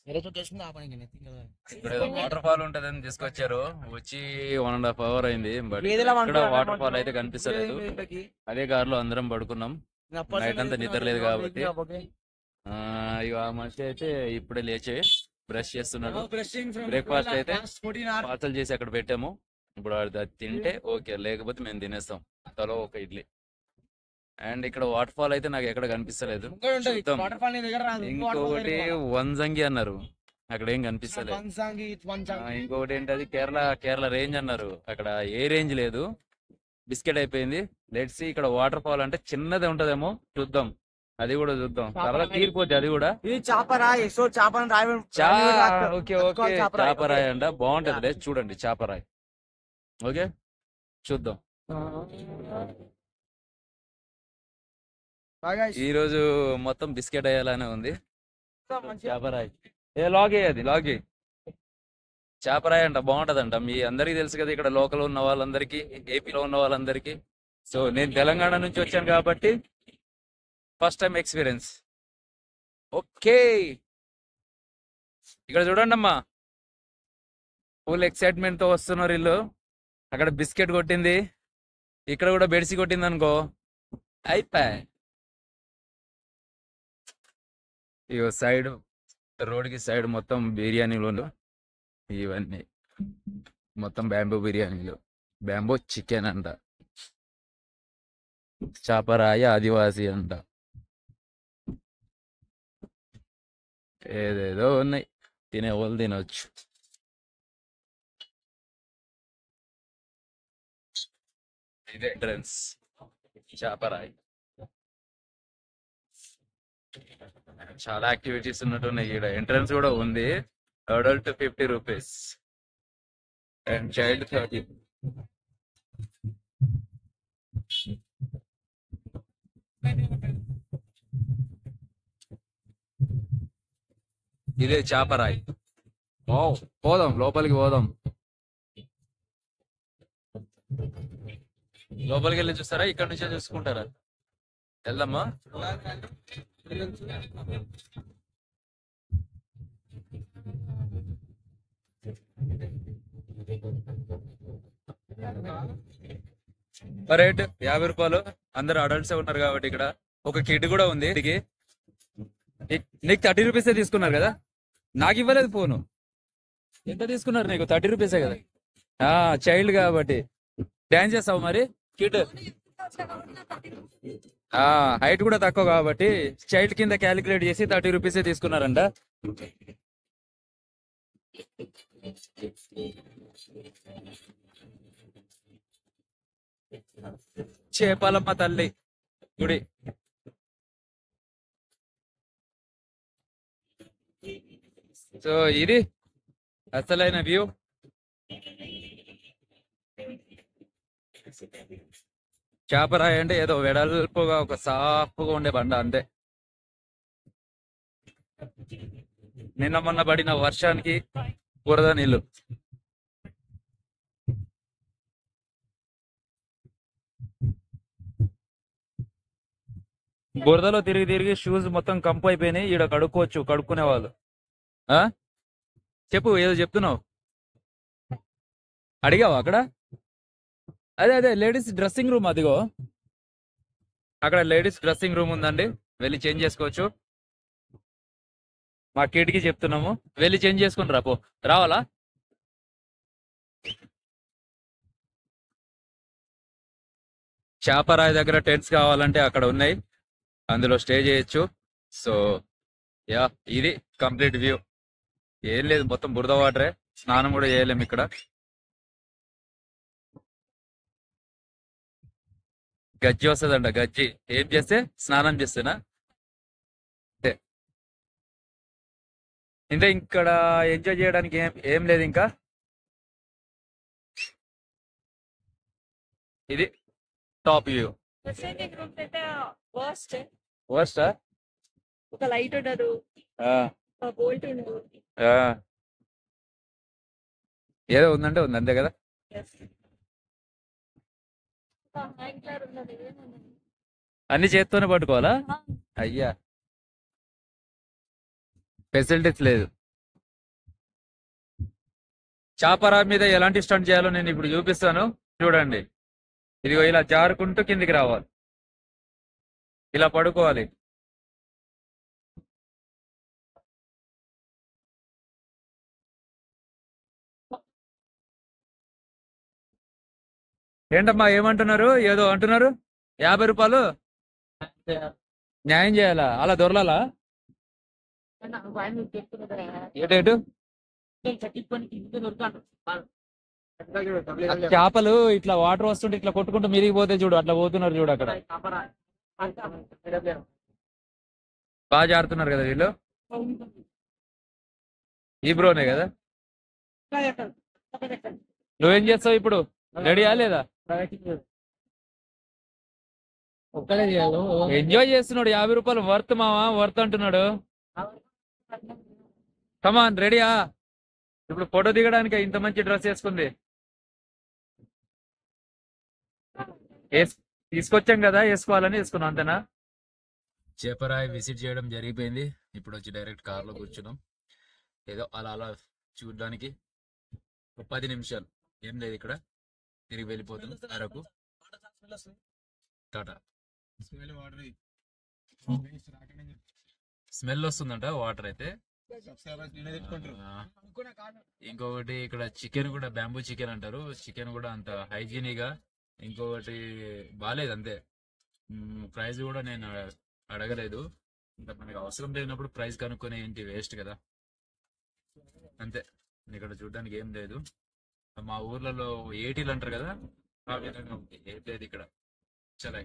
मेरे तो केस में आप आएंगे नहीं तीन ఇక్కడ ఏదో వాటర్ ఫాల్ ఉంటదని తీసుకొచ్చారు. వచ్చి 1.5 hours అయింది. బట్ ఇక్కడ వాటర్ ఫాల్ అయితే కనిపిస్తలేదు. అదే కార్ లో అందరం పడుకున్నాం. నైట్ అంతా నిద్ర లేదు కాబట్టి. ఇక ఆ మనిషి అయితే ఇప్పుడే లేచి బ్రష్ చేస్తున్నాడు. బ్రేక్ఫాస్ట్ అయితే పార్సల్ చేసి అక్కడ పెట్టాము. ఇప్పుడు అది తింటే ఓకే, లేకపోతే మేము తినేస్తాం తలో ఒక ఇడ్లీ. అండ్ ఇక్కడ వాటర్ ఫాల్ అయితే నాకు ఎక్కడ కనిపిస్తలేదు. ఇంకొకటి వంజంగి అన్నారు, అక్కడ ఏం కనిపిస్తలేదు. ఇంకొకటి ఏంటది కేరళ రేంజ్ అన్నారు, అక్కడ ఏ రేంజ్ లేదు, బిస్కెట్ అయిపోయింది. Let's see. ఇక్కడ వాటర్ ఫాల్ అంటే చిన్నది ఉంటదేమో, చూద్దాం. అది కూడా చూద్దాం, తర్వాత తీరిపోద్ది అది కూడా. ఓకే ఓకే, చాపరాయి అంట, బాగుంటది చూడండి చాపరాయి. ఓకే చూద్దాం. ఈ రోజు మొత్తం బిస్కెట్ అయ్యేలానే ఉంది. చాపరాయి లాగ్ అయ్యేది లాగ్ చాపరాయి అంట, బాగుంటదంట. మీ అందరికీ తెలుసు కదా, ఇక్కడ లోకల్ ఉన్న వాళ్ళందరికీ, ఏపీలో ఉన్న వాళ్ళందరికీ. సో నేను తెలంగాణ నుంచి వచ్చాను కాబట్టి ఫస్ట్ టైం ఎక్స్పీరియన్స్. ఓకే, ఇక్కడ చూడండి అమ్మా, ఫుల్ ఎక్సైట్మెంట్ తో వస్తున్నారు వీళ్ళు. అక్కడ బిస్కెట్ కొట్టింది, ఇక్కడ కూడా బెడిసి కొట్టింది అనుకో, అయిపోయి. ఇగో సైడ్, రోడ్కి సైడ్ మొత్తం బిర్యానీలు, ఇవన్నీ మొత్తం బ్యాంబూ బిర్యానీలు, బ్యాంబూ చికెన్ అంట, చాపరాయి ఆదివాసి అంట, ఏదేదో ఉన్నాయి. తినే వాళ్ళు తినవచ్చు. ఇదే ఎంట్రన్స్ చాపరాయి. చాలా యాక్టివిటీస్ ఉన్నట్టున్నాయి ఇక్కడ. ఎంట్రన్స్ కూడా ఉంది. Adult 50 rupees and child 30. ఇదే చాపరాయి. పోదాం లోపలికి, పోదాం లోపలికి వెళ్ళి చూస్తారా, ఇక్కడ నుంచే చూసుకుంటారా? వెళ్దామా? రేట్ 50 రూపాయలు. అందరు అడల్ట్స్ ఉన్నారు కాబట్టి ఇక్కడ ఒక కిడ్ కూడా ఉంది. నీకు 30 రూపీసే తీసుకున్నారు కదా, నాకు ఇవ్వలేదు ఫోను. ఎంత తీసుకున్నారు నీకు? 30 రూపీసే కదా. చైల్డ్ కాబట్టి డాన్స్ చేస్తావు మరి. కిడ్ హైట్ కూడా తక్కువ కాబట్టి చైల్డ్ కింద క్యాలిక్యులేట్ చేసి 30 రూపీసే తీసుకున్నారంట. చేపాలమ్మ తల్లి గుడి. సో ఇది అసలైన వ్యూ. చాపరాయి అంటే ఏదో వెడల్పుగా ఒక సాఫ్గా ఉండే బండ అంతే. నిన్న మొన్న పడిన వర్షానికి బురద నీళ్ళు. బురదలో తిరిగి తిరిగి షూస్ మొత్తం కంపు అయిపోయినాయి. ఈడ కడుక్కోవచ్చు కడుక్కునే వాళ్ళు. చెప్పు, ఏదో చెప్తున్నావు, అడిగావు అక్కడ? అదే లేడీస్ డ్రెస్సింగ్ రూమ్, అదిగో అక్కడ లేడీస్ డ్రెస్సింగ్ రూమ్ ఉందండి, వెళ్ళి చేంజ్ చేసుకోవచ్చు. మా కిడ్కి చెప్తున్నాము, వెళ్ళి చేంజ్ చేసుకుని రాపో. రావాలా? చాపరాయి దగ్గర టెంట్స్ కావాలంటే అక్కడ ఉన్నాయి, అందులో స్టే చేయొచ్చు. సో యా, ఇది కంప్లీట్ వ్యూ. ఏం లేదు, మొత్తం బురద వాటరే. స్నానం కూడా చేయలేము ఇక్కడ. గజ్జి వస్తుందంట, గజ్జి. ఏం చేస్తే? స్నానం చేస్తేనా? అంటే ఇక్కడ ఎంజాయ్ చేయడానికి ఏం లేదు ఇంకా. ఇది టాప్ వ్యూ. వర్స్టా? ఒక లైట్ ఉండదు, బోల్ట్ ఉండదు, ఏదో ఉందంటే ఉంది అంతే కదా. అన్ని చేత్తోనే పట్టుకోవాలా? అయ్యా, ఫెసిలిటీస్ లేదు. చాపరా మీద ఎలాంటి స్టంట్ చేయాలో నేను ఇప్పుడు చూపిస్తాను చూడండి. ఇదిగో ఇలా జారుకుంటూ కిందికి రావాలి, ఇలా పడుకోవాలి. ఏంటమ్మా ఏమంటున్నారు? ఏదో అంటున్నారు. 50 రూపాయలు న్యాయం చేయాలా? అలా దొరలాలా? ఏటేటు చేపలు ఇట్లా వాటర్ వస్తుంటే ఇట్లా కొట్టుకుంటూ మీదికి పోతే చూడు, అట్లా పోతున్నారు చూడు. అక్కడ బాగా జారుతున్నారు కదా వీళ్ళు. ఈ బ్రోనే కదా. నువ్వేం చేస్తావు ఇప్పుడు? రెడీయా లేదా? ఎంజాయ్ చేస్తున్నాడు. 50 రూపాయలు వర్త్ మావా, వర్త్ అంటున్నాడు. కమాన్ రెడీయా? ఇప్పుడు ఫోటో దిగడానికి ఇంత మంచి డ్రెస్ వేసుకుంది. తీసుకొచ్చాం కదా, వేసుకోవాలని వేసుకున్నాం, అంతేనా? చేపరాయి విజిట్ చేయడం జరిగిపోయింది. ఇప్పుడు వచ్చి డైరెక్ట్ కార్లో కూర్చున్నాం. ఏదో అలా అలా చూడడానికి 10 నిమిషాలు ఏం లేదు, ఇక్కడ తిరిగి వెళ్ళిపోతున్నాం అరకు. టాటా. స్మెల్ వస్తుందంట వాటర్ అయితే. ఇంకొకటి ఇక్కడ చికెన్ కూడా బ్యాంబూ చికెన్ అంటారు. చికెన్ కూడా అంత హైజీనిక్ గా, ఇంకొకటి బాగాలేదు అంతే. ప్రైస్ కూడా నేను అడగలేదు. ఇంకా మనకి అవసరం లేనప్పుడు ప్రైస్ కనుక్కొని ఏంటి, వేస్ట్ కదా. అంతే, ఇక్కడ చూడడానికి ఏం లేదు. మా ఊర్లలో 80 అంటారు కదా, ఆ విధంగా ఉంది. ఏం లేదు ఇక్కడ. చాలా